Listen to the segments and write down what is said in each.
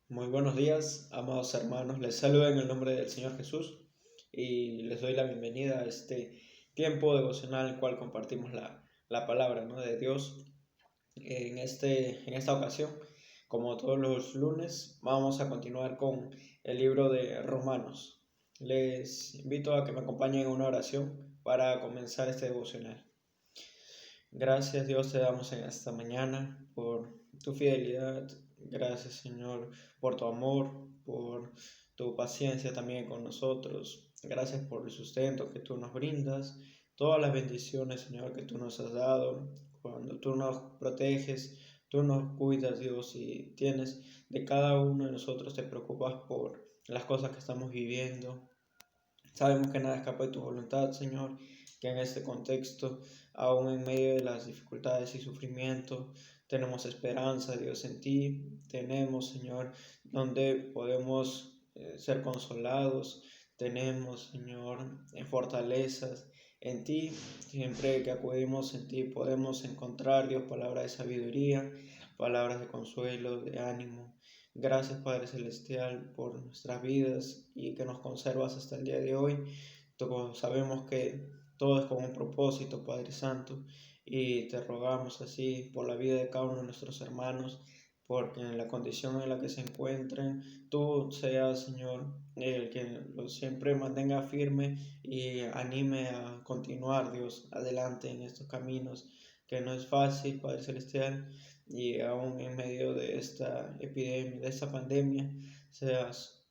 Muy buenos días, amados hermanos. Les saludo en el nombre del Señor Jesús y les doy la bienvenida a este tiempo devocional en el cual compartimos la palabra, ¿no?, de Dios. En esta ocasión, como todos los lunes, vamos a continuar con el libro de Romanos. Les invito a que me acompañen en una oración para comenzar este devocional. Gracias, Dios, te damos en esta mañana por tu fidelidad. Gracias, Señor, por tu amor, por tu paciencia también con nosotros. Gracias por el sustento que tú nos brindas, todas las bendiciones, Señor, que tú nos has dado. Cuando tú nos proteges, tú nos cuidas, Dios, y tienes de cada uno de nosotros, te preocupas por las cosas que estamos viviendo. Sabemos que nada escapa de tu voluntad, Señor, que en este contexto, aún en medio de las dificultades y sufrimiento, tenemos esperanza, Dios, en ti. Tenemos, Señor, donde podemos ser consolados. Tenemos, Señor, fortalezas en ti. Siempre que acudimos en ti podemos encontrar, Dios, palabras de sabiduría, palabras de consuelo, de ánimo. Gracias, Padre Celestial, por nuestras vidas y que nos conservas hasta el día de hoy. Todos sabemos que todo es con un propósito, Padre Santo, y te rogamos así por la vida de cada uno de nuestros hermanos, porque en la condición en la que se encuentren, tú seas, Señor, el que los siempre mantenga firme y anime a continuar, Dios, adelante en estos caminos, que no es fácil, Padre Celestial, y aún en medio de esta epidemia, de esta pandemia, seas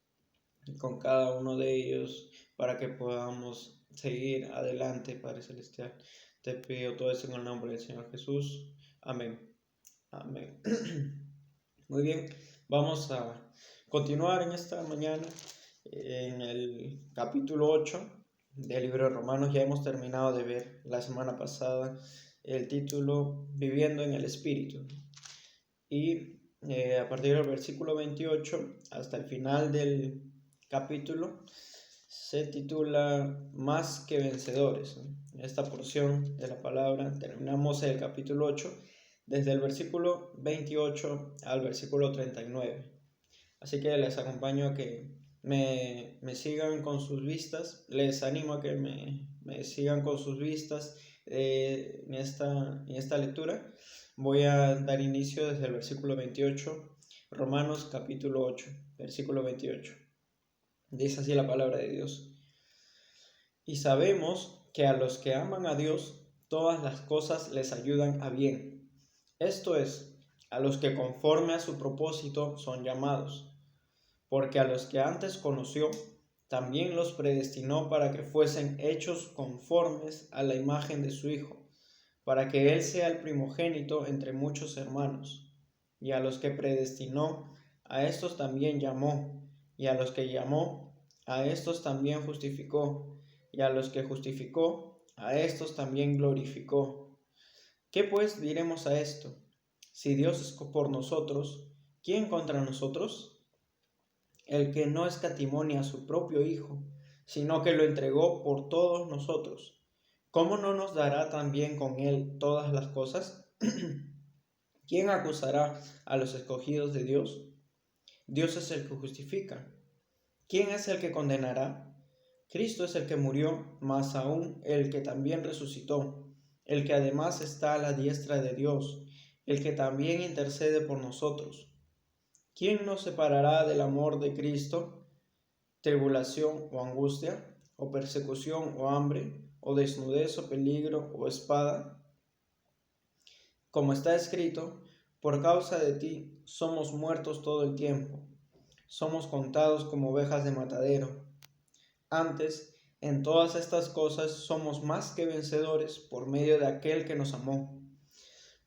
con cada uno de ellos para que podamos seguir adelante, Padre Celestial. Te pido todo eso en el nombre del Señor Jesús. Amén. Amén. Muy bien, vamos a continuar en esta mañana en el capítulo 8 del libro de Romanos. Ya hemos terminado de ver la semana pasada el título Viviendo en el Espíritu. Y a partir del versículo 28 hasta el final del capítulo se titula Más que vencedores. En esta porción de la palabra terminamos el capítulo 8 desde el versículo 28 al versículo 39. Así que les acompaño a que me sigan con sus vistas. Les animo a que me sigan con sus vistas en esta lectura. Voy a dar inicio desde el versículo 28, Romanos capítulo 8, versículo 28. Dice así la palabra de Dios. Y sabemos que a los que aman a Dios, todas las cosas les ayudan a bien. Esto es, a los que conforme a su propósito son llamados. Porque a los que antes conoció, también los predestinó para que fuesen hechos conformes a la imagen de su Hijo, para que Él sea el primogénito entre muchos hermanos. Y a los que predestinó, a estos también llamó, y a los que llamó, a estos también justificó, y a los que justificó, a estos también glorificó. ¿Qué pues diremos a esto? Si Dios es por nosotros, ¿quién contra nosotros? El que no escatimó a su propio Hijo, sino que lo entregó por todos nosotros, ¿cómo no nos dará también con Él todas las cosas? ¿Quién acusará a los escogidos de Dios? Dios es el que justifica. ¿Quién es el que condenará? Cristo es el que murió, más aún el que también resucitó, el que además está a la diestra de Dios, el que también intercede por nosotros. ¿Quién nos separará del amor de Cristo? ¿Tribulación o angustia, o persecución o hambre, o desnudez o peligro o espada? Como está escrito, por causa de ti somos muertos todo el tiempo, somos contados como ovejas de matadero. Antes, en todas estas cosas somos más que vencedores por medio de aquel que nos amó.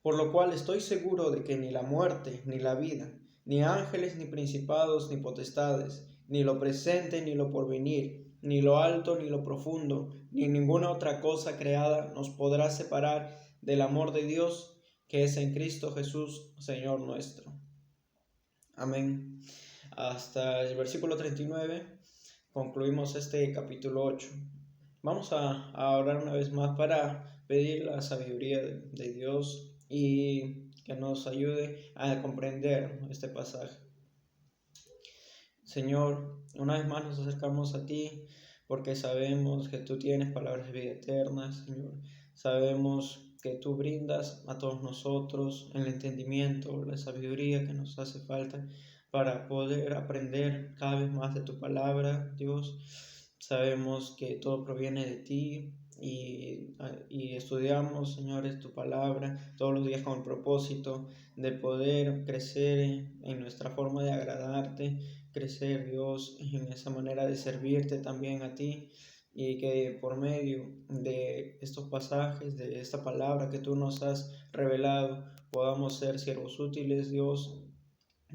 Por lo cual estoy seguro de que ni la muerte, ni la vida, ni ángeles, ni principados, ni potestades, ni lo presente, ni lo porvenir, ni lo alto, ni lo profundo, ni ninguna otra cosa creada nos podrá separar del amor de Dios que es en Cristo Jesús, Señor nuestro. Amén. Hasta el versículo 39 concluimos este capítulo 8. Vamos a orar una vez más para pedir la sabiduría de Dios y que nos ayude a comprender este pasaje. Señor, una vez más nos acercamos a ti porque sabemos que tú tienes palabras de vida eterna, Señor. Sabemos que tú brindas a todos nosotros el entendimiento, la sabiduría que nos hace falta para poder aprender cada vez más de tu palabra, Dios. Sabemos que todo proviene de ti y estudiamos, Señor, tu palabra todos los días con el propósito de poder crecer en nuestra forma de agradarte, crecer, Dios, en esa manera de servirte también a ti, y que por medio de estos pasajes, de esta palabra que tú nos has revelado, podamos ser siervos útiles, Dios,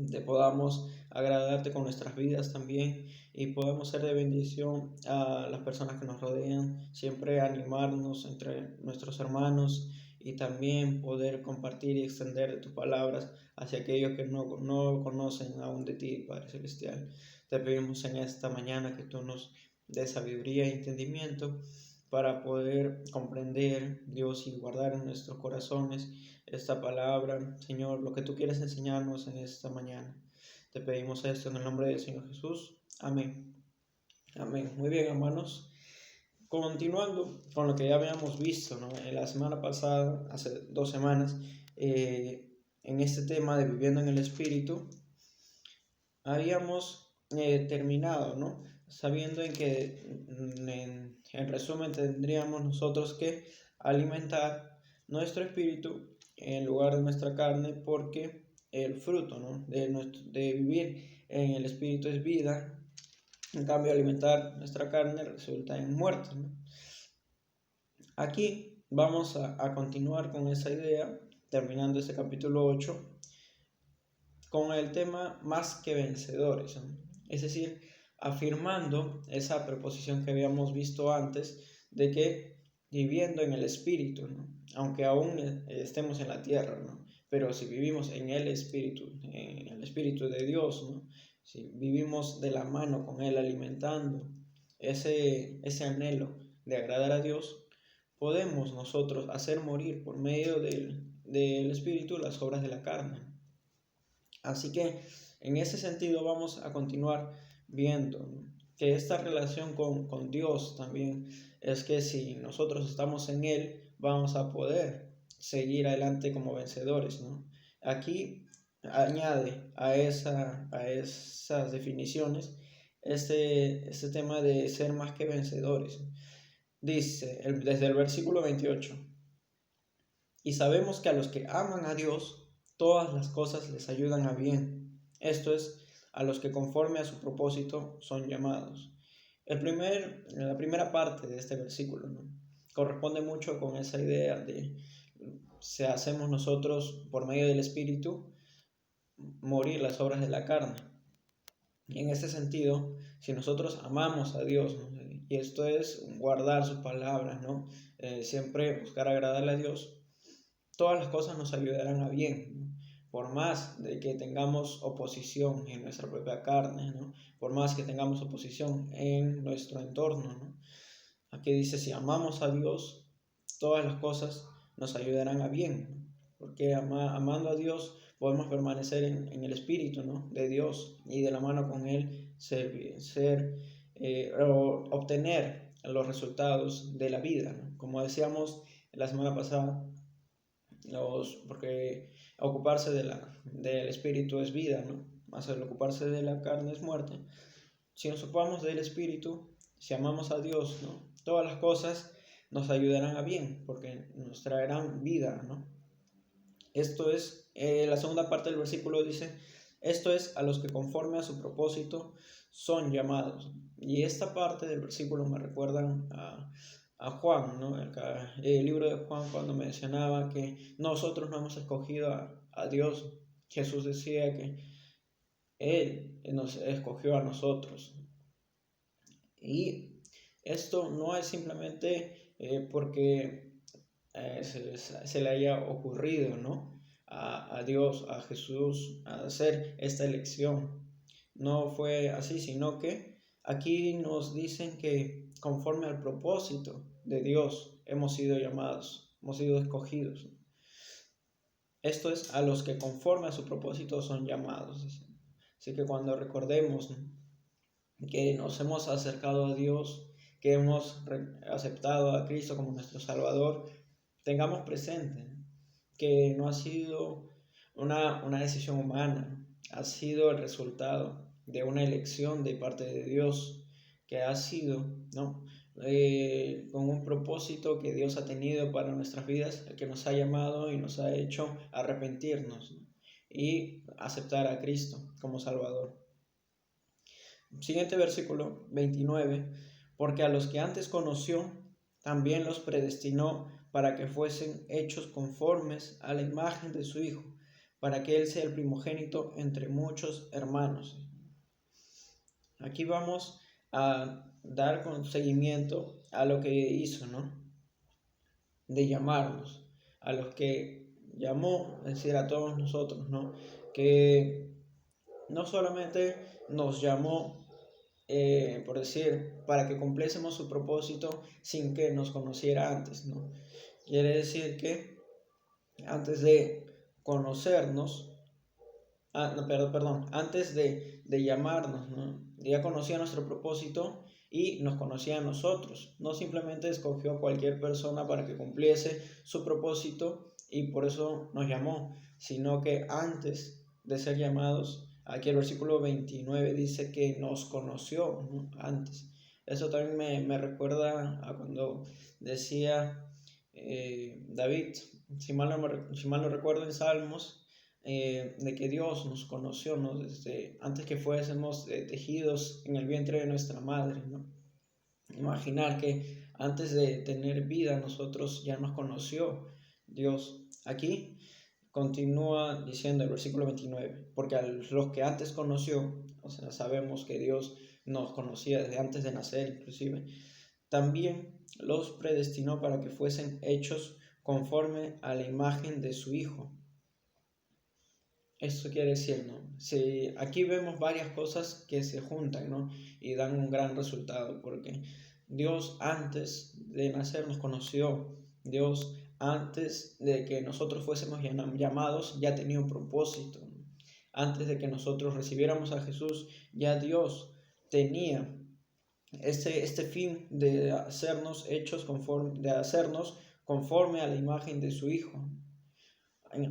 te podamos agradarte con nuestras vidas también y podamos ser de bendición a las personas que nos rodean, siempre animarnos entre nuestros hermanos y también poder compartir y extender de tus palabras hacia aquellos que no conocen aún de ti, Padre Celestial. Te pedimos en esta mañana que tú nos des sabiduría e entendimiento para poder comprender, Dios, y guardar en nuestros corazones esta palabra, Señor, lo que tú quieres enseñarnos en esta mañana. Te pedimos esto en el nombre del Señor Jesús. Amén. Amén. Muy bien, hermanos. Continuando con lo que ya habíamos visto, ¿no? En la semana pasada, hace 2 semanas, en este tema de viviendo en el Espíritu, habíamos terminado, ¿no? Sabiendo en que, en resumen, tendríamos nosotros que alimentar nuestro espíritu en lugar de nuestra carne, porque el fruto, ¿no?, de vivir en el espíritu es vida. En cambio, alimentar nuestra carne resulta en muerte, ¿no? Aquí vamos a continuar con esa idea, terminando este capítulo 8, con el tema más que vencedores, ¿no? Es decir, afirmando esa preposición que habíamos visto antes de que viviendo en el Espíritu, ¿no?, aunque aún estemos en la tierra, ¿no?, pero si vivimos en el Espíritu de Dios, ¿no?, si vivimos de la mano con Él, alimentando ese anhelo de agradar a Dios, podemos nosotros hacer morir por medio del Espíritu las obras de la carne. Así que en ese sentido vamos a continuar viendo que esta relación con Dios también es que si nosotros estamos en Él, vamos a poder seguir adelante como vencedores, ¿no? Aquí añade a esas definiciones este tema de ser más que vencedores. Dice desde el versículo 28, y sabemos que a los que aman a Dios, todas las cosas les ayudan a bien. Esto es, a los que conforme a su propósito son llamados. La primera parte de este versículo, ¿no?, corresponde mucho con esa idea de si hacemos nosotros por medio del Espíritu morir las obras de la carne. Y en ese sentido, si nosotros amamos a Dios, ¿no?, y esto es guardar sus palabras, ¿no?, siempre buscar agradarle a Dios, todas las cosas nos ayudarán a bien, ¿no? Por más de que tengamos oposición en nuestra propia carne, ¿no?, por más que tengamos oposición en nuestro entorno, ¿no? Aquí dice, si amamos a Dios, todas las cosas nos ayudarán a bien, ¿no?, porque amando a Dios podemos permanecer en el Espíritu, ¿no?, de Dios, y de la mano con Él obtener los resultados de la vida, ¿no? Como decíamos la semana pasada, porque ocuparse del espíritu es vida, ¿no?, más el ocuparse de la carne es muerte. Si nos ocupamos del espíritu, si amamos a Dios, ¿no?, todas las cosas nos ayudarán a bien, porque nos traerán vida, ¿no? Esto es, la segunda parte del versículo dice, esto es, a los que conforme a su propósito son llamados. Y esta parte del versículo me recuerdan a Juan, ¿no?, el libro de Juan, cuando mencionaba que nosotros no hemos escogido a Dios. Jesús decía que Él nos escogió a nosotros. Y esto no es simplemente porque se le haya ocurrido, ¿no?, a Dios, a Jesús, a hacer esta elección. No fue así, sino que aquí nos dicen que conforme al propósito de Dios hemos sido llamados, hemos sido escogidos. Esto es, a los que conforme a su propósito son llamados. Así que cuando recordemos que nos hemos acercado a Dios, que hemos aceptado a Cristo como nuestro Salvador, tengamos presente que no ha sido una decisión humana, ha sido el resultado de una elección de parte de Dios, que ha sido, ¿no? Con un propósito que Dios ha tenido para nuestras vidas, el que nos ha llamado y nos ha hecho arrepentirnos, ¿no? Y aceptar a Cristo como Salvador. Siguiente versículo 29, porque a los que antes conoció, también los predestinó para que fuesen hechos conformes a la imagen de su Hijo, para que Él sea el primogénito entre muchos hermanos. Aquí vamos a dar seguimiento a lo que hizo, ¿no? De llamarnos, a los que llamó, es decir, a todos nosotros, ¿no? Que no solamente nos llamó, por decir, para que cumpliésemos su propósito sin que nos conociera antes, ¿no? Quiere decir que antes de conocernos, antes de llamarnos, ¿no? Ya conocía nuestro propósito y nos conocía a nosotros. No simplemente escogió a cualquier persona para que cumpliese su propósito y por eso nos llamó, sino que antes de ser llamados, aquí el versículo 29 dice que nos conoció, ¿no? Antes. Eso también me recuerda a cuando decía David, si mal no recuerdo en Salmos, de que Dios nos conoció, ¿no? Desde antes que fuésemos tejidos en el vientre de nuestra madre, ¿no? Imaginar que antes de tener vida nosotros ya nos conoció Dios. Aquí continúa diciendo el versículo 29, porque a los que antes conoció, o sea, sabemos que Dios nos conocía desde antes de nacer inclusive, también los predestinó para que fuesen hechos conforme a la imagen de su Hijo. Esto quiere decir, ¿no? Si aquí vemos varias cosas que se juntan, ¿no? Y dan un gran resultado, porque Dios antes de nacer nos conoció. Dios antes de que nosotros fuésemos llamados ya tenía un propósito, ¿no? Antes de que nosotros recibiéramos a Jesús, ya Dios tenía este fin de hacernos conforme a la imagen de su Hijo,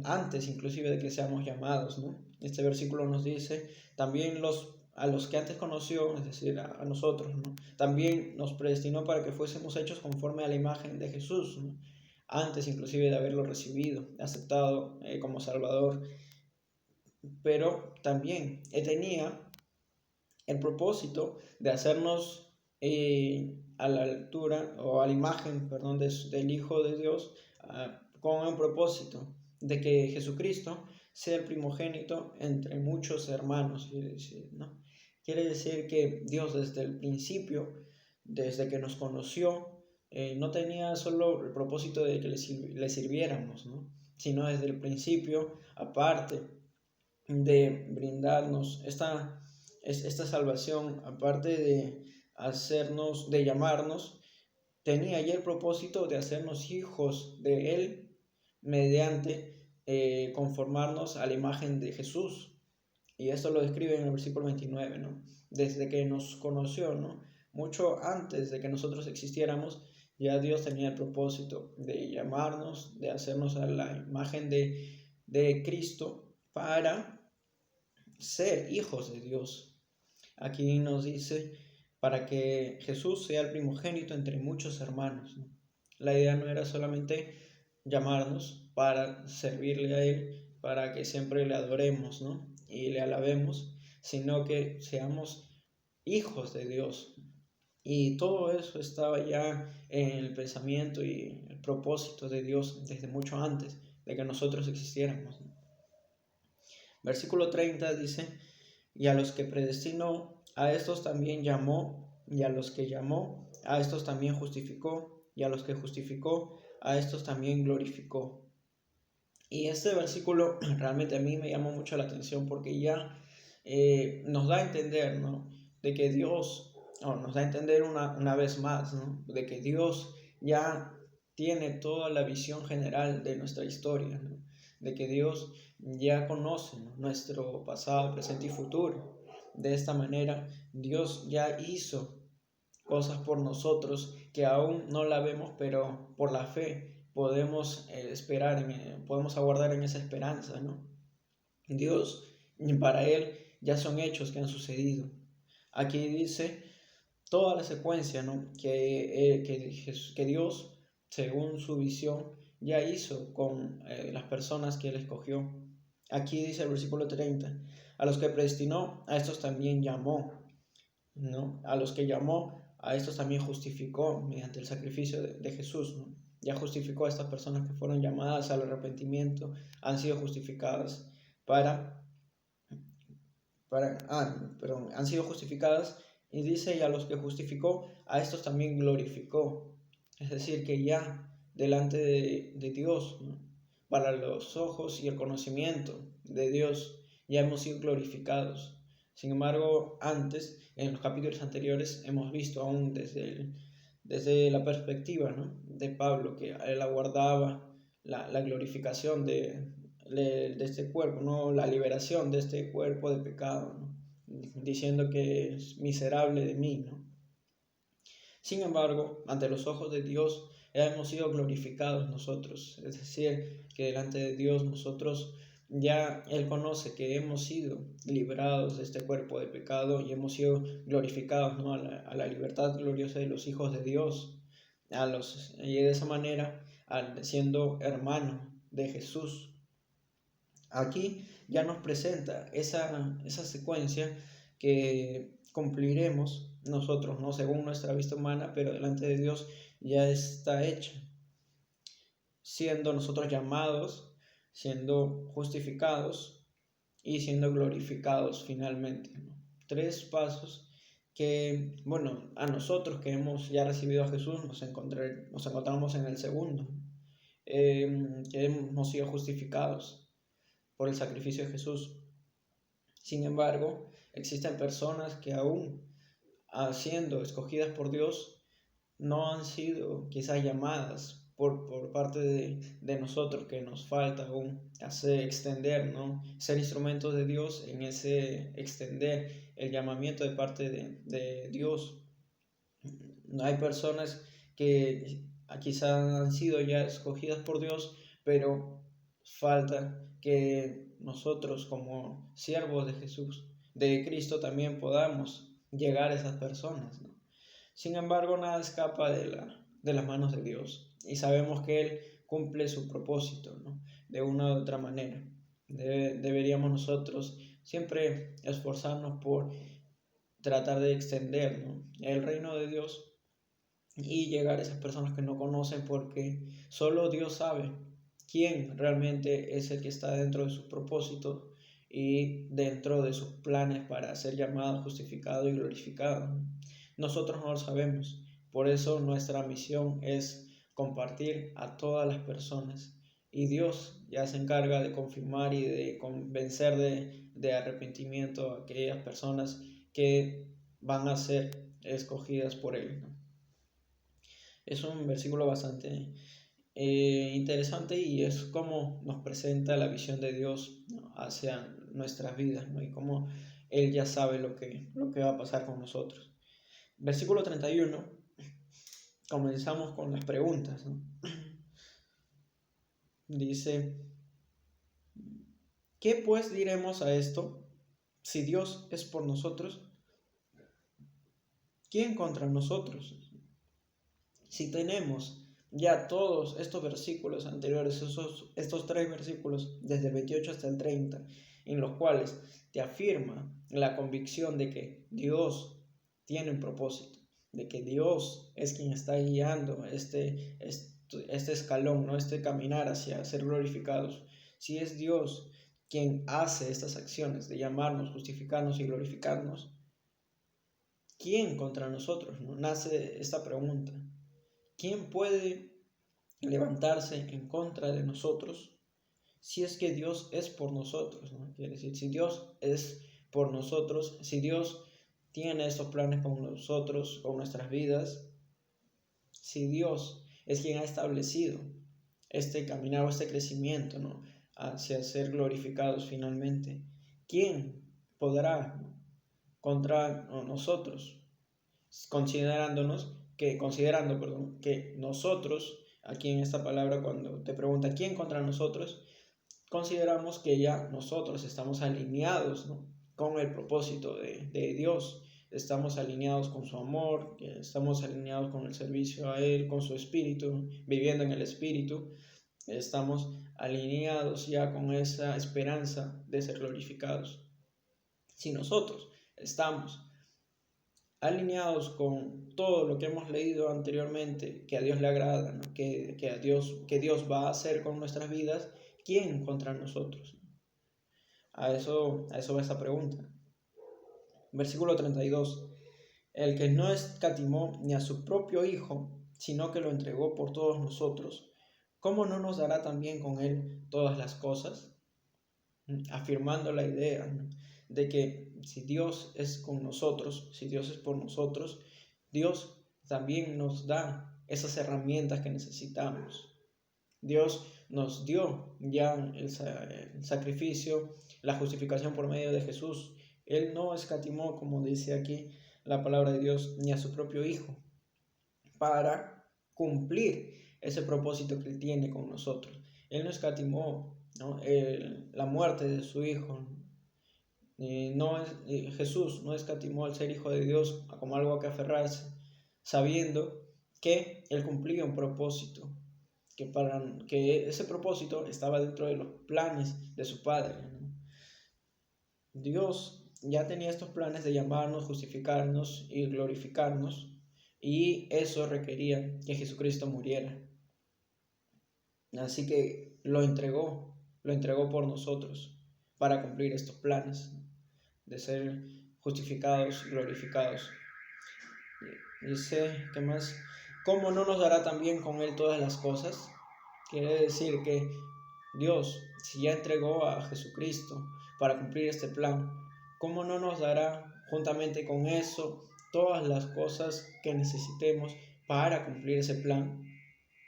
antes inclusive de que seamos llamados, ¿no? Este versículo nos dice, también a los que antes conoció, es decir, a nosotros, ¿no? También nos predestinó para que fuésemos hechos conforme a la imagen de Jesús, ¿no? Antes inclusive de haberlo recibido, aceptado como Salvador, pero también tenía el propósito de hacernos a la altura o a la imagen, perdón, del Hijo de Dios, con un propósito de que Jesucristo sea el primogénito entre muchos hermanos, ¿no? Quiere decir que Dios desde el principio, desde que nos conoció, no tenía solo el propósito de que le sirviéramos, ¿no? Sino desde el principio, aparte de brindarnos esta salvación, aparte de hacernos, de llamarnos, tenía ya el propósito de hacernos hijos de Él mediante conformarnos a la imagen de Jesús. Y esto lo describe en el versículo 29, ¿no? Desde que nos conoció, ¿no? Mucho antes de que nosotros existiéramos, ya Dios tenía el propósito de llamarnos, de hacernos a la imagen de Cristo para ser hijos de Dios. Aquí nos dice para que Jesús sea el primogénito entre muchos hermanos, ¿no? La idea no era solamente llamarnos para servirle a Él, para que siempre le adoremos, ¿no? Y le alabemos, sino que seamos hijos de Dios. Y todo eso estaba ya en el pensamiento y el propósito de Dios desde mucho antes de que nosotros existiéramos, ¿no? Versículo 30 dice, y a los que predestinó, a estos también llamó, y a los que llamó, a estos también justificó, y a los que justificó, a estos también glorificó. Y este versículo realmente a mí me llamó mucho la atención porque ya nos da a entender, ¿no? De que Dios, nos da a entender una vez más, ¿no? De que Dios ya tiene toda la visión general de nuestra historia, ¿no? De que Dios ya conoce, ¿no? Nuestro pasado, presente y futuro. de esta manera, Dios ya hizo cosas por nosotros que aún no la vemos, pero por la fe podemos podemos aguardar en esa esperanza, ¿no? Dios, para Él, ya son hechos que han sucedido. Aquí dice toda la secuencia, ¿no? que Dios, según su visión, ya hizo con las personas que Él escogió. Aquí dice el versículo 30, a los que predestinó, a estos también llamó, ¿no? A los que llamó, a estos también justificó mediante el sacrificio de Jesús, ¿no? Ya justificó a estas personas que fueron llamadas al arrepentimiento, han sido justificadas han sido justificadas, y dice, y a los que justificó, a estos también glorificó. Es decir, que ya delante de Dios, ¿no? Para los ojos y el conocimiento de Dios, ya hemos sido glorificados. Sin embargo, antes, en los capítulos anteriores, hemos visto aún desde la perspectiva, ¿no? De Pablo, que él aguardaba la glorificación de este cuerpo, ¿no? La liberación de este cuerpo de pecado, ¿no? Diciendo que es miserable de mí, ¿no? Sin embargo, ante los ojos de Dios hemos sido glorificados nosotros, es decir, que delante de Dios nosotros ya Él conoce que hemos sido librados de este cuerpo de pecado y hemos sido glorificados, ¿no? a la libertad gloriosa de los hijos de Dios, y de esa manera siendo hermano de Jesús. Aquí ya nos presenta esa secuencia que cumpliremos nosotros, ¿no? Según nuestra vista humana, pero delante de Dios ya está hecha, siendo nosotros llamados, siendo justificados y siendo glorificados finalmente, ¿no? 3 pasos que, bueno, a nosotros que hemos ya recibido a Jesús nos encontramos en el segundo, que hemos sido justificados por el sacrificio de Jesús. Sin embargo, existen personas que aún siendo escogidas por Dios no han sido quizás llamadas por parte de nosotros, que nos falta aún extender, ¿no? Ser instrumentos de Dios en ese extender el llamamiento de parte de Dios. Hay personas que quizás han sido ya escogidas por Dios, pero falta que nosotros como siervos de Jesús, de Cristo, también podamos llegar a esas personas, ¿no? Sin embargo, nada escapa de las manos de Dios y sabemos que Él cumple su propósito, ¿no? De una u otra manera. Deberíamos nosotros siempre esforzarnos por tratar de extender, ¿no? El reino de Dios y llegar a esas personas que no conocen, porque solo Dios sabe quién realmente es el que está dentro de sus propósitos y dentro de sus planes para ser llamado, justificado y glorificado. Nosotros no lo sabemos, por eso nuestra misión es compartir a todas las personas y Dios ya se encarga de confirmar y de convencer de arrepentimiento a aquellas personas que van a ser escogidas por Él, ¿no? Es un versículo bastante interesante y es como nos presenta la visión de Dios, ¿no? Hacia nuestras vidas, ¿no? Y cómo Él ya sabe lo que va a pasar con nosotros. Versículo 31, comenzamos con las preguntas, ¿no? Dice, ¿qué pues diremos a esto? Si Dios es por nosotros, ¿quién contra nosotros? Si tenemos ya todos estos versículos anteriores, estos 3 versículos, desde el 28 hasta el 30, en los cuales te afirma la convicción de que Dios tiene un propósito, de que Dios es quien está guiando este escalón, ¿no? Este caminar hacia ser glorificados. Si es Dios quien hace estas acciones de llamarnos, justificarnos y glorificarnos, ¿quién contra nosotros? ¿No? Nace esta pregunta. ¿Quién puede levantarse en contra de nosotros si es que Dios es por nosotros, ¿no? Quiere decir, si Dios es por nosotros, si Dios tiene estos planes con nosotros, con nuestras vidas, si Dios es quien ha establecido este caminar o este crecimiento, ¿no? Hacia ser glorificados finalmente, ¿quién podrá, ¿no? contra nosotros, considerando, que nosotros, aquí en esta palabra cuando te pregunta quién contra nosotros, consideramos que ya nosotros estamos alineados, ¿no?, con el propósito de Dios, estamos alineados con su amor, estamos alineados con el servicio a Él, con su espíritu, viviendo en el espíritu, estamos alineados ya con esa esperanza de ser glorificados. Si nosotros estamos alineados con todo lo que hemos leído anteriormente, que a Dios le agrada, ¿no?, que Dios va a hacer con nuestras vidas, ¿quién contra nosotros? A eso va esa pregunta. Versículo 32. El que no escatimó ni a su propio Hijo, sino que lo entregó por todos nosotros, ¿cómo no nos dará también con Él todas las cosas? Afirmando la idea, ¿no?, de que si Dios es con nosotros, si Dios es por nosotros, Dios también nos da esas herramientas que necesitamos. Dios nos dio ya el sacrificio, la justificación por medio de Jesús. Él no escatimó, como dice aquí la palabra de Dios, ni a su propio Hijo, para cumplir ese propósito que Él tiene con nosotros. Él no escatimó, ¿no?, la muerte de su Hijo. Jesús no escatimó el ser Hijo de Dios como algo a que aferrarse, sabiendo que Él cumplía un propósito, que ese propósito estaba dentro de los planes de su Padre, ¿no? Dios ya tenía estos planes de llamarnos, justificarnos y glorificarnos, y eso requería que Jesucristo muriera. Así que lo entregó por nosotros para cumplir estos planes de ser justificados, glorificados. Dice, ¿qué más? ¿Cómo no nos dará también con Él todas las cosas? Quiere decir que Dios, si ya entregó a Jesucristo para cumplir este plan, ¿cómo no nos dará juntamente con eso todas las cosas que necesitemos para cumplir ese plan,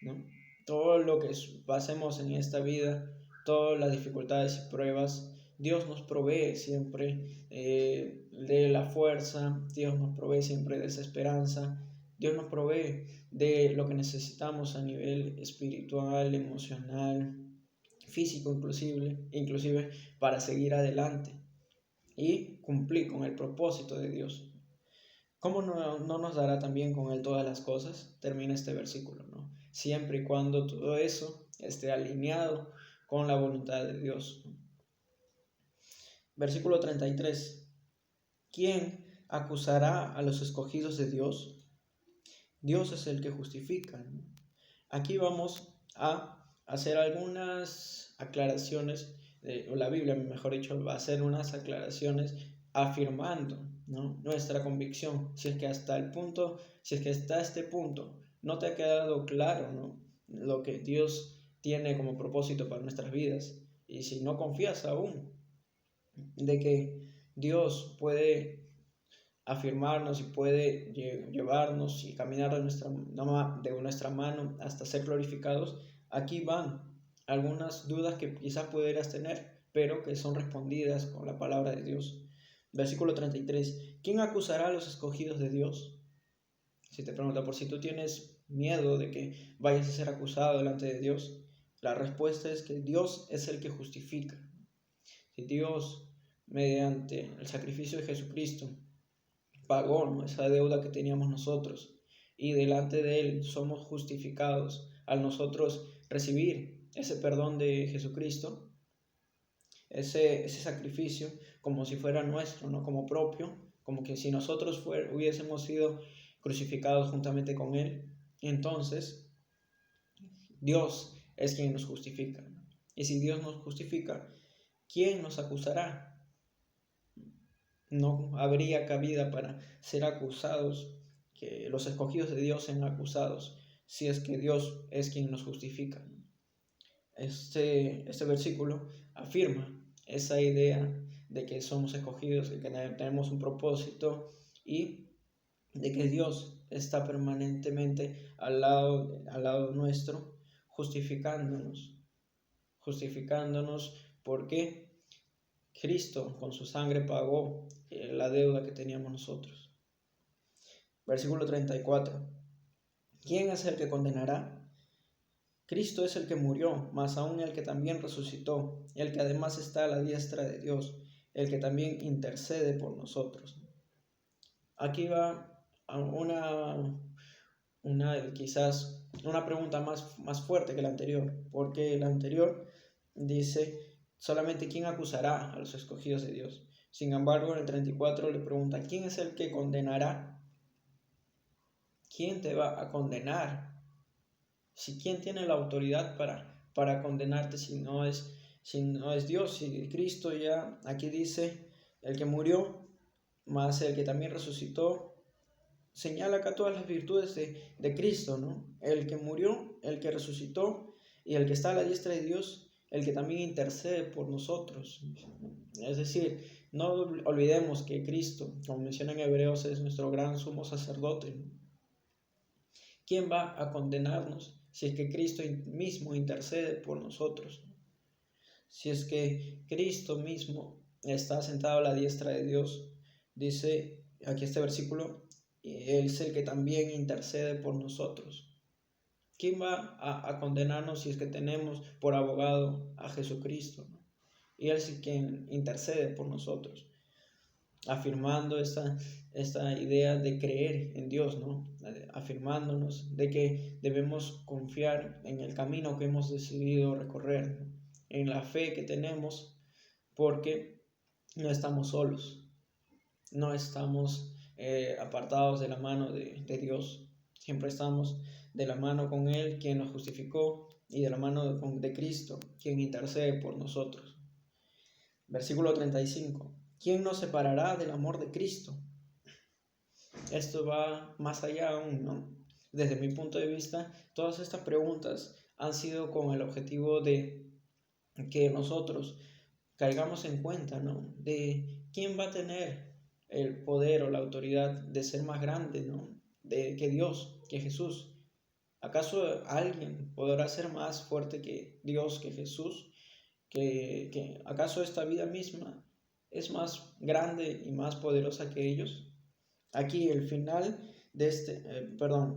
¿no? Todo lo que pasemos en esta vida, todas las dificultades y pruebas, Dios nos provee siempre de la fuerza, Dios nos provee siempre de esa esperanza, Dios nos provee de lo que necesitamos a nivel espiritual, emocional, físico inclusive para seguir adelante y cumplir con el propósito de Dios. ¿Cómo no nos dará también con Él todas las cosas? Termina este versículo, ¿no? Siempre y cuando todo eso esté alineado con la voluntad de Dios. Versículo 33. ¿Quién acusará a los escogidos de Dios? Dios es el que justifica, ¿no? Aquí vamos a hacer algunas aclaraciones, o la Biblia, mejor dicho, va a hacer unas aclaraciones afirmando, ¿no?, nuestra convicción. Si es que hasta este punto no te ha quedado claro, ¿no?, lo que Dios tiene como propósito para nuestras vidas, y si no confías aún de que Dios puede afirmarnos y puede llevarnos y caminar de nuestra mano hasta ser glorificados, aquí van algunas dudas que quizás pudieras tener, pero que son respondidas con la palabra de Dios. Versículo 33. ¿Quién acusará a los escogidos de Dios? Si te pregunta por si tú tienes miedo de que vayas a ser acusado delante de Dios, la respuesta es que Dios es el que justifica. Si Dios, mediante el sacrificio de Jesucristo, pagó, ¿no?, esa deuda que teníamos nosotros, y delante de Él somos justificados al nosotros recibir ese perdón de Jesucristo, ese sacrificio como si fuera nuestro, no como propio, como que si nosotros hubiésemos sido crucificados juntamente con Él. Entonces Dios es quien nos justifica, y si Dios nos justifica, ¿quién nos acusará? No habría cabida para ser acusados, que los escogidos de Dios sean acusados, si es que Dios es quien nos justifica. Este versículo afirma esa idea de que somos escogidos, de que tenemos un propósito y de que Dios está permanentemente al lado nuestro, justificándonos porque Cristo con su sangre pagó la deuda que teníamos nosotros. Versículo 34. ¿Quién es el que condenará? Cristo es el que murió, mas aún el que también resucitó, el que además está a la diestra de Dios, el que también intercede por nosotros. Aquí va quizás una pregunta más fuerte que la anterior, porque la anterior dice solamente quién acusará a los escogidos de Dios. Sin embargo, en el 34 le pregunta, ¿quién es el que condenará? ¿Quién te va a condenar? ¿Quién tiene la autoridad para condenarte si no es Dios? Si Cristo ya aquí dice, el que murió, más el que también resucitó, señala acá todas las virtudes de Cristo, ¿no? El que murió, el que resucitó y el que está a la diestra de Dios, el que también intercede por nosotros. Es decir, no olvidemos que Cristo, como menciona en Hebreos, es nuestro gran sumo sacerdote, ¿no? ¿Quién va a condenarnos si es que Cristo mismo intercede por nosotros? Si es que Cristo mismo está sentado a la diestra de Dios, dice aquí este versículo, Él es el que también intercede por nosotros. ¿Quién va a condenarnos si es que tenemos por abogado a Jesucristo, ¿no? Y Él es quien intercede por nosotros, afirmando esta idea de creer en Dios, ¿no? Afirmándonos de que debemos confiar en el camino que hemos decidido recorrer, ¿no? En la fe que tenemos, porque no estamos solos, no estamos apartados de la mano de Dios, siempre estamos de la mano con Él, quien nos justificó, y de la mano de Cristo, quien intercede por nosotros. Versículo 35. ¿Quién nos separará del amor de Cristo? Esto va más allá aún, ¿no? Desde mi punto de vista, todas estas preguntas han sido con el objetivo de que nosotros caigamos en cuenta, ¿no? De quién va a tener el poder o la autoridad de ser más grande, ¿no? Que Dios, que Jesús. ¿Acaso alguien podrá ser más fuerte que Dios, que Jesús? ¿Acaso esta vida misma es más grande y más poderosa que ellos? Aquí el final de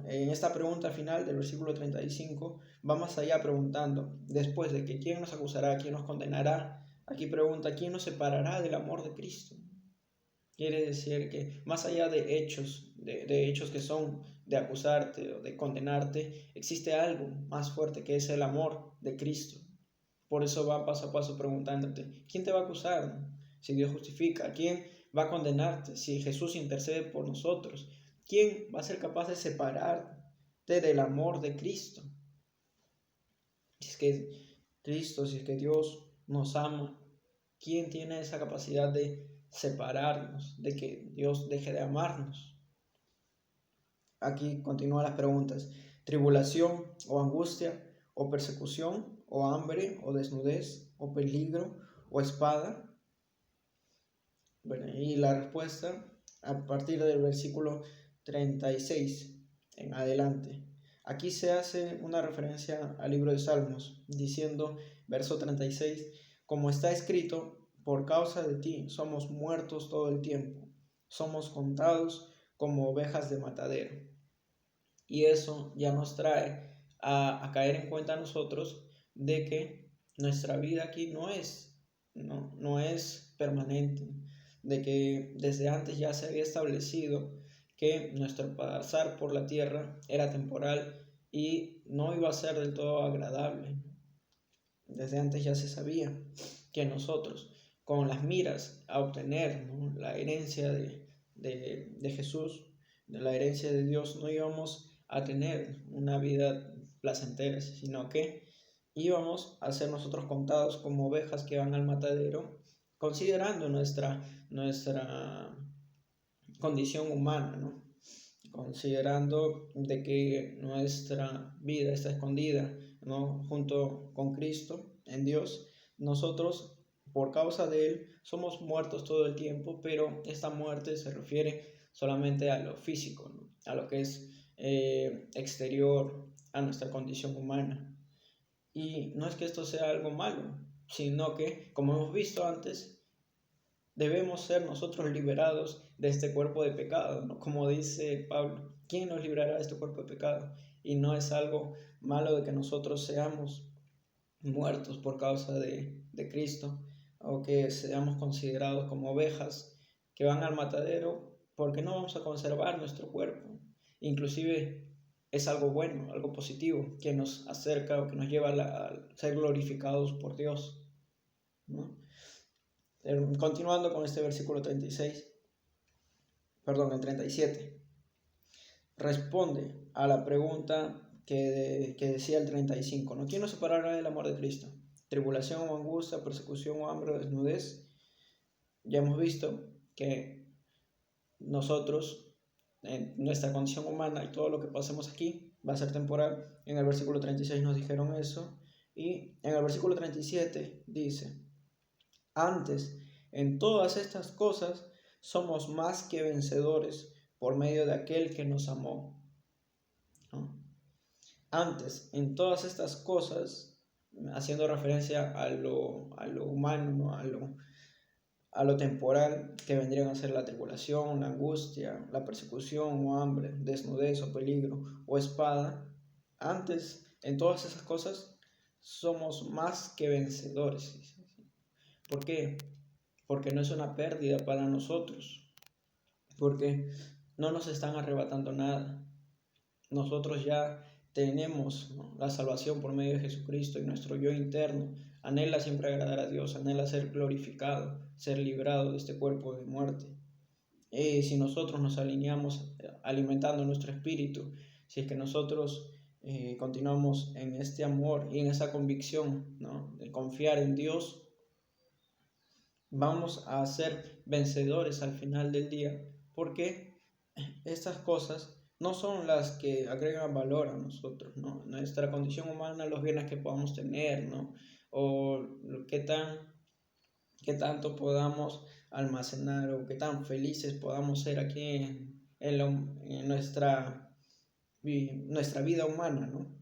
en esta pregunta final del versículo 35 va más allá preguntando, después de que quién nos acusará, quién nos condenará, aquí pregunta, ¿quién nos separará del amor de Cristo? Quiere decir que más allá de hechos, de hechos que son de acusarte o de condenarte, existe algo más fuerte que es el amor de Cristo. Por eso va paso a paso preguntándote, ¿quién te va a acusar si Dios justifica? ¿Quién va a condenarte si Jesús intercede por nosotros? ¿Quién va a ser capaz de separarte del amor de Cristo? Si es que Cristo, si es que Dios nos ama, ¿quién tiene esa capacidad de separarnos, de que Dios deje de amarnos? Aquí continúan las preguntas. ¿Tribulación o angustia o persecución o hambre o desnudez o peligro o espada? Bueno, y la respuesta a partir del versículo 36 en adelante. Aquí se hace una referencia al libro de Salmos, diciendo, verso 36, como está escrito, por causa de ti somos muertos todo el tiempo, somos contados como ovejas de matadero. Y eso ya nos trae a caer en cuenta a nosotros de que nuestra vida aquí no es permanente, de que desde antes ya se había establecido que nuestro pasar por la tierra era temporal y no iba a ser del todo agradable. Desde antes ya se sabía que nosotros, con las miras a obtener, ¿no?, la herencia de Jesús, de la herencia de Dios, no íbamos a tener una vida placentera, sino que íbamos a ser nosotros contados como ovejas que van al matadero, considerando nuestra condición humana, ¿no? Considerando de que nuestra vida está escondida, ¿no?, junto con Cristo en Dios. Nosotros, por causa de Él, somos muertos todo el tiempo, pero esta muerte se refiere solamente a lo físico, ¿no?, a lo que es exterior a nuestra condición humana. Y no es que esto sea algo malo, sino que, como hemos visto antes, debemos ser nosotros liberados de este cuerpo de pecado, ¿no? Como dice Pablo, ¿quién nos librará de este cuerpo de pecado? Y no es algo malo de que nosotros seamos muertos por causa de Cristo, o que seamos considerados como ovejas que van al matadero, porque no vamos a conservar nuestro cuerpo. Inclusive es algo bueno, algo positivo, que nos acerca o que nos lleva a ser glorificados por Dios, ¿no? Continuando con este versículo 37, responde a la pregunta que decía el 35, ¿no? ¿Quién nos separará del amor de Cristo? ¿Tribulación o angustia, persecución o hambre o desnudez? Ya hemos visto que nosotros, en nuestra condición humana y todo lo que pasemos aquí va a ser temporal. En el versículo 36 nos dijeron eso. Y en el versículo 37 dice, antes, en todas estas cosas somos más que vencedores por medio de aquel que nos amó, ¿no? Antes, en todas estas cosas, haciendo referencia a lo humano, ¿no? a lo temporal, que vendrían a ser la tribulación, la angustia, la persecución o hambre, desnudez o peligro o espada. Antes, en todas esas cosas, somos más que vencedores. ¿Por qué? Porque no es una pérdida para nosotros, porque no nos están arrebatando nada. Nosotros ya tenemos, ¿no?, la salvación por medio de Jesucristo, y nuestro yo interno anhela siempre agradar a Dios, anhela ser glorificado, ser librado de este cuerpo de muerte. Y si nosotros nos alineamos alimentando nuestro espíritu, si es que nosotros continuamos en este amor y en esa convicción, ¿no?, de confiar en Dios, vamos a ser vencedores al final del día, porque estas cosas no son las que agregan valor a nosotros, ¿no? Nuestra condición humana, los bienes que podamos tener, ¿no? O qué tanto podamos almacenar, o qué tan felices podamos ser aquí en nuestra vida humana, ¿no?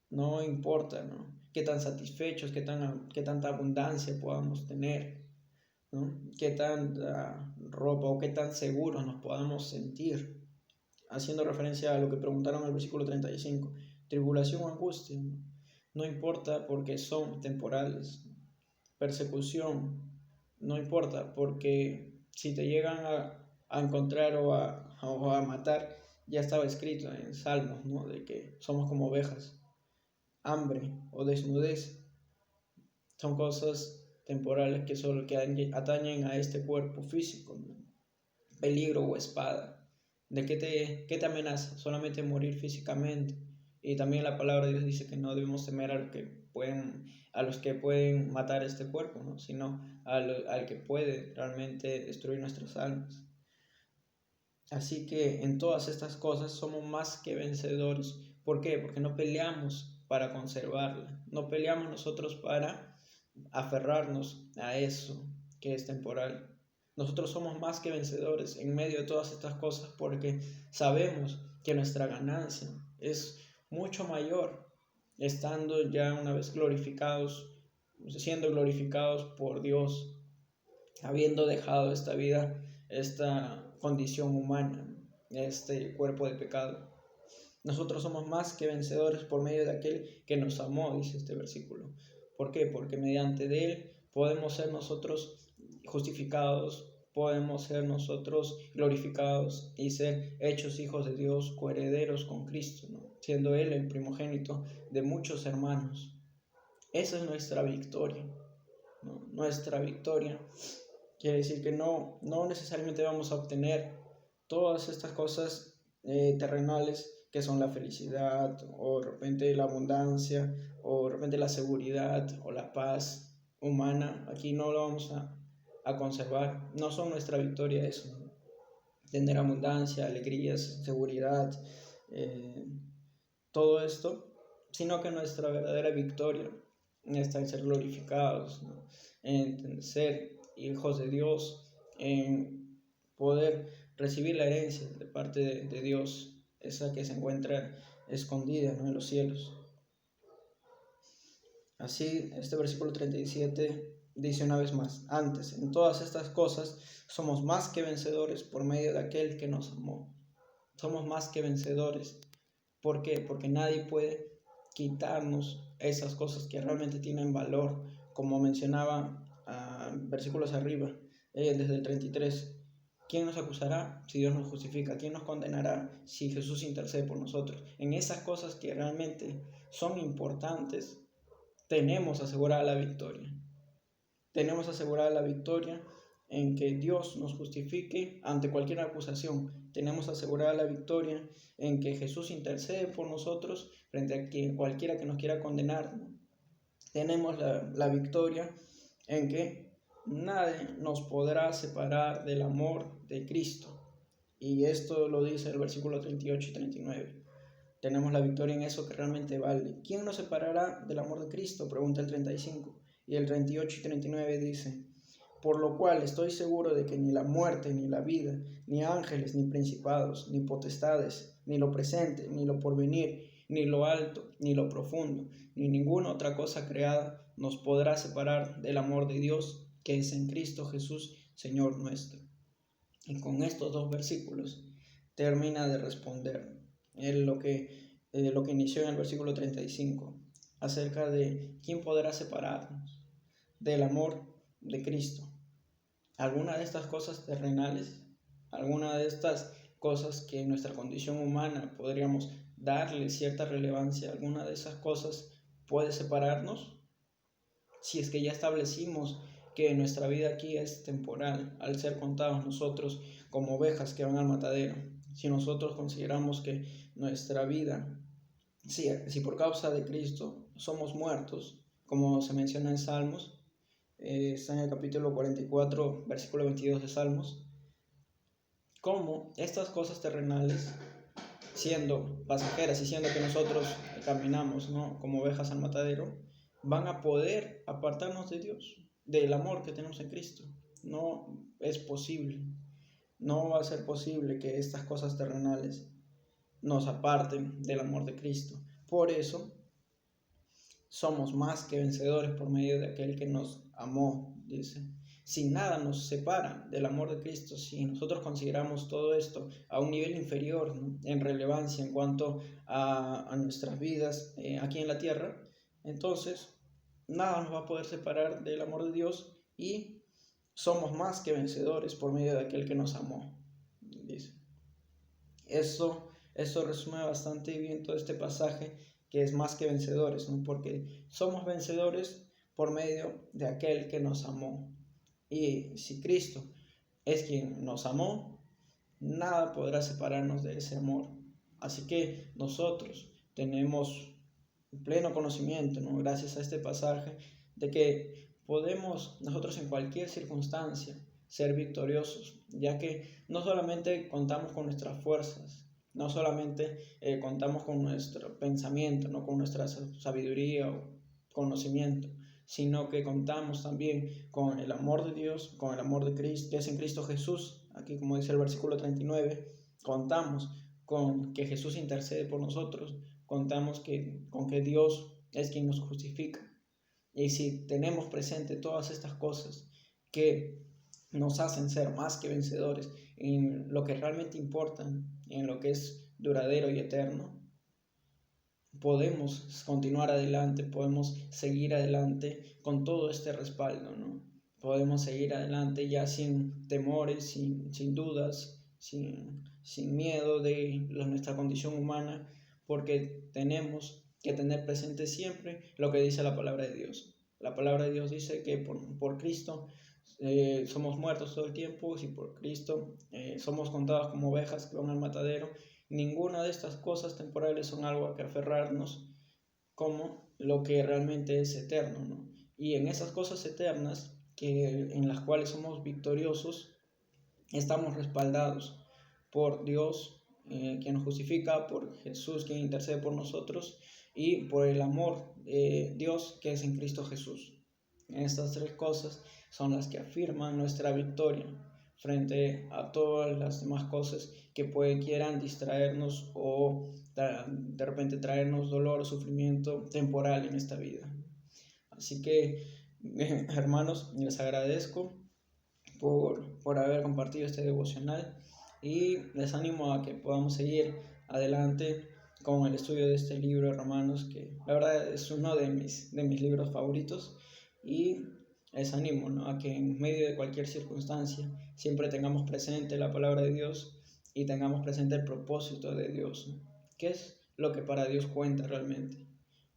No importa, ¿no?, qué tan satisfechos, qué tanta abundancia podamos tener, ¿no?, qué tanta ropa o qué tan seguros nos podamos sentir. Haciendo referencia a lo que preguntaron en el versículo 35, tribulación o angustia, ¿no? No importa porque son temporales. Persecución, no importa porque si te llegan a encontrar o a matar, ya estaba escrito en Salmos, ¿no?, de que somos como ovejas. Hambre o desnudez son cosas temporales que solo atañen a este cuerpo físico, ¿no? Peligro o espada, ¿de qué te amenaza? Solamente morir físicamente. Y también la palabra de Dios dice que no debemos temer a los que pueden matar este cuerpo, ¿no?, sino al que puede realmente destruir nuestras almas. Así que en todas estas cosas somos más que vencedores. ¿Por qué? Porque no peleamos para conservarla, no peleamos nosotros para aferrarnos a eso que es temporal. Nosotros somos más que vencedores en medio de todas estas cosas, porque sabemos que nuestra ganancia es mucho mayor estando ya una vez glorificados, siendo glorificados por Dios, habiendo dejado esta vida, esta condición humana, este cuerpo de pecado. Nosotros somos más que vencedores por medio de aquel que nos amó, dice este versículo. ¿Por qué? Porque mediante de él podemos ser nosotros justificados, podemos ser nosotros glorificados y ser hechos hijos de Dios, coherederos con Cristo, ¿no?, siendo él el primogénito de muchos hermanos. Esa es nuestra victoria, ¿no? Nuestra victoria quiere decir que no necesariamente vamos a obtener todas estas cosas terrenales, que son la felicidad, o de repente la abundancia, o de repente la seguridad, o la paz humana. Aquí no lo vamos a conservar. No son nuestra victoria eso, ¿no?, tener abundancia, alegrías, seguridad, todo esto, sino que nuestra verdadera victoria está en ser glorificados, ¿no?, en ser hijos de Dios, en poder recibir la herencia de parte de Dios, esa que se encuentra escondida, ¿no?, en los cielos. Así, este versículo 37 dice una vez más, antes, en todas estas cosas, somos más que vencedores por medio de aquel que nos amó. Somos más que vencedores. ¿Por qué? Porque nadie puede quitarnos esas cosas que realmente tienen valor, como mencionaba versículos arriba, desde el 33. ¿Quién nos acusará si Dios nos justifica? ¿Quién nos condenará si Jesús intercede por nosotros? En esas cosas que realmente son importantes, tenemos asegurada la victoria. Tenemos asegurada la victoria en que Dios nos justifique ante cualquier acusación. Tenemos asegurada la victoria en que Jesús intercede por nosotros frente a cualquiera que nos quiera condenar. Tenemos la victoria en que nadie nos podrá separar del amor de Cristo. Y esto lo dice el versículo 38 y 39. Tenemos la victoria en eso que realmente vale. ¿Quién nos separará del amor de Cristo? Pregunta el 35. Y el 38 y 39 dice: por lo cual estoy seguro de que ni la muerte, ni la vida, ni ángeles, ni principados, ni potestades, ni lo presente, ni lo porvenir, ni lo alto, ni lo profundo, ni ninguna otra cosa creada nos podrá separar del amor de Dios que es en Cristo Jesús, Señor nuestro. Y con estos dos versículos termina de responder lo que inició en el versículo 35, acerca de quién podrá separarnos del amor de Cristo. Alguna de estas cosas terrenales, alguna de estas cosas que en nuestra condición humana podríamos darle cierta relevancia, alguna de esas cosas puede separarnos. Si es que ya establecimos que nuestra vida aquí es temporal, al ser contados nosotros como ovejas que van al matadero, si nosotros consideramos que nuestra vida, si por causa de Cristo somos muertos, como se menciona en Salmos, está en el capítulo 44, versículo 22 de Salmos, como estas cosas terrenales, siendo pasajeras y siendo que nosotros caminamos, ¿no?, como ovejas al matadero, van a poder apartarnos de Dios, del amor que tenemos en Cristo. No es posible, no va a ser posible que estas cosas terrenales nos aparten del amor de Cristo. Por eso somos más que vencedores por medio de aquel que nos amó, dice. Si nada nos separa del amor de Cristo, si nosotros consideramos todo esto a un nivel inferior, ¿no?, en relevancia en cuanto a nuestras vidas aquí en la tierra, entonces nada nos va a poder separar del amor de Dios y somos más que vencedores por medio de aquel que nos amó, dice. Eso resume bastante bien todo este pasaje, que es más que vencedores, ¿no?, porque somos vencedores por medio de aquel que nos amó. Y si Cristo es quien nos amó, nada podrá separarnos de ese amor. Así que nosotros tenemos pleno conocimiento, ¿no?, gracias a este pasaje, de que podemos nosotros en cualquier circunstancia ser victoriosos, ya que no solamente contamos con nuestras fuerzas, no solamente contamos con nuestro pensamiento, no con nuestra sabiduría o conocimiento, sino que contamos también con el amor de Dios, con el amor de Cristo, que es en Cristo Jesús. Aquí, como dice el versículo 39, contamos con que Jesús intercede por nosotros, contamos con que Dios es quien nos justifica. Y si tenemos presente todas estas cosas que nos hacen ser más que vencedores en lo que realmente importa, en lo que es duradero y eterno, podemos continuar adelante, podemos seguir adelante con todo este respaldo, ¿no? Podemos seguir adelante ya sin temores, sin dudas, sin miedo de nuestra condición humana, porque tenemos que tener presente siempre lo que dice la palabra de Dios. La palabra de Dios dice que por Cristo somos muertos todo el tiempo, y por Cristo somos contados como ovejas que van al matadero. Ninguna de estas cosas temporales son algo a que aferrarnos, como lo que realmente es eterno, ¿no? Y en esas cosas eternas, en las cuales somos victoriosos, estamos respaldados por Dios, quien nos justifica, por Jesús, quien intercede por nosotros, y por el amor de Dios que es en Cristo Jesús. Estas tres cosas son las que afirman nuestra victoria frente a todas las demás cosas que quieran distraernos o de repente traernos dolor o sufrimiento temporal en esta vida. Así que Bien, hermanos, les agradezco por haber compartido este devocional y les animo a que podamos seguir adelante con el estudio de este libro de Romanos, que la verdad es uno de mis libros favoritos, y les animo, ¿no?, a que en medio de cualquier circunstancia siempre tengamos presente la palabra de Dios y tengamos presente el propósito de Dios, ¿no?, qué es lo que para Dios cuenta realmente.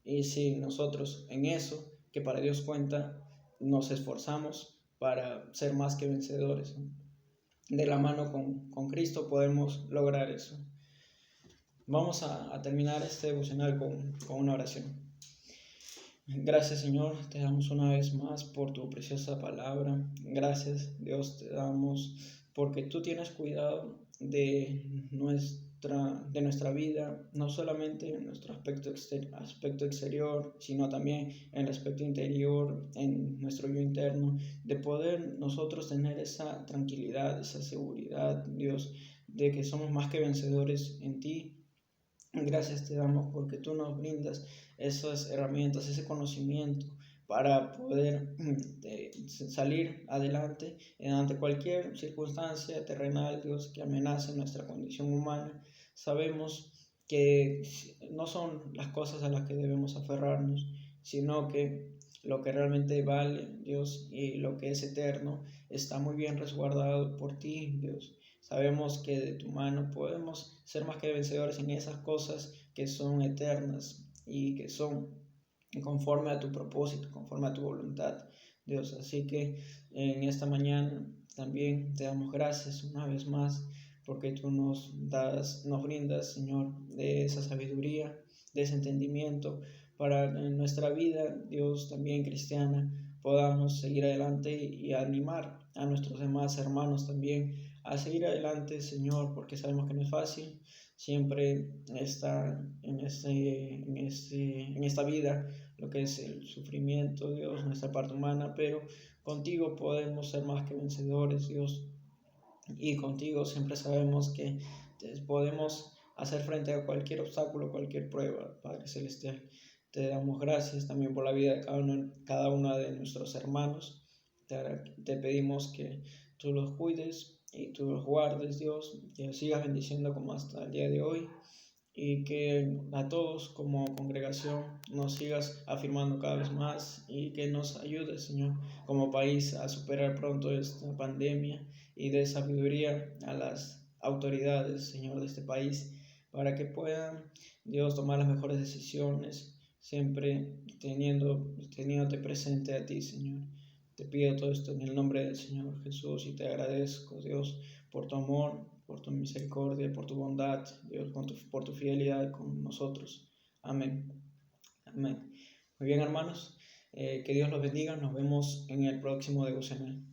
Y si nosotros en eso que para Dios cuenta nos esforzamos para ser más que vencedores, ¿no?, de la mano con Cristo podemos lograr eso. Vamos a terminar este devocional con una oración. Gracias, Señor, te damos una vez más por tu preciosa palabra. Gracias, Dios, te damos porque tú tienes cuidado de nuestra vida, no solamente en nuestro aspecto exterior, sino también en el aspecto interior, en nuestro yo interno, de poder nosotros tener esa tranquilidad, esa seguridad, Dios, de que somos más que vencedores en ti. Gracias te damos porque tú nos brindas esas herramientas, ese conocimiento para poder salir adelante ante cualquier circunstancia terrenal, Dios, que amenace nuestra condición humana. Sabemos que no son las cosas a las que debemos aferrarnos, sino que lo que realmente vale, Dios, y lo que es eterno, está muy bien resguardado por ti, Dios. Sabemos que de tu mano podemos ser más que vencedores en esas cosas que son eternas y que son conforme a tu propósito, conforme a tu voluntad, Dios. Así que en esta mañana también te damos gracias una vez más porque tú nos brindas, Señor, de esa sabiduría, de ese entendimiento para en nuestra vida, Dios, también cristiana, podamos seguir adelante y animar a nuestros demás hermanos también a seguir adelante, Señor, porque sabemos que no es fácil. Siempre está en esta vida lo que es el sufrimiento, Dios, nuestra parte humana, pero contigo podemos ser más que vencedores, Dios, y contigo siempre sabemos que podemos hacer frente a cualquier obstáculo, cualquier prueba, Padre Celestial. Te damos gracias también por la vida de cada uno de nuestros hermanos. Te pedimos que tú los cuides y tú los guardes, Dios, que los sigas bendiciendo como hasta el día de hoy, y que a todos como congregación nos sigas afirmando cada vez más y que nos ayudes, Señor, como país a superar pronto esta pandemia, y de sabiduría a las autoridades, Señor, de este país, para que puedan, Dios, tomar las mejores decisiones, siempre teniéndote presente a ti, Señor. Te pido todo esto en el nombre del Señor Jesús y te agradezco, Dios, por tu amor, por tu misericordia, por tu bondad, Dios, por tu fidelidad con nosotros. Amén. Amén. Muy bien, hermanos, que Dios los bendiga. Nos vemos en el próximo devocional.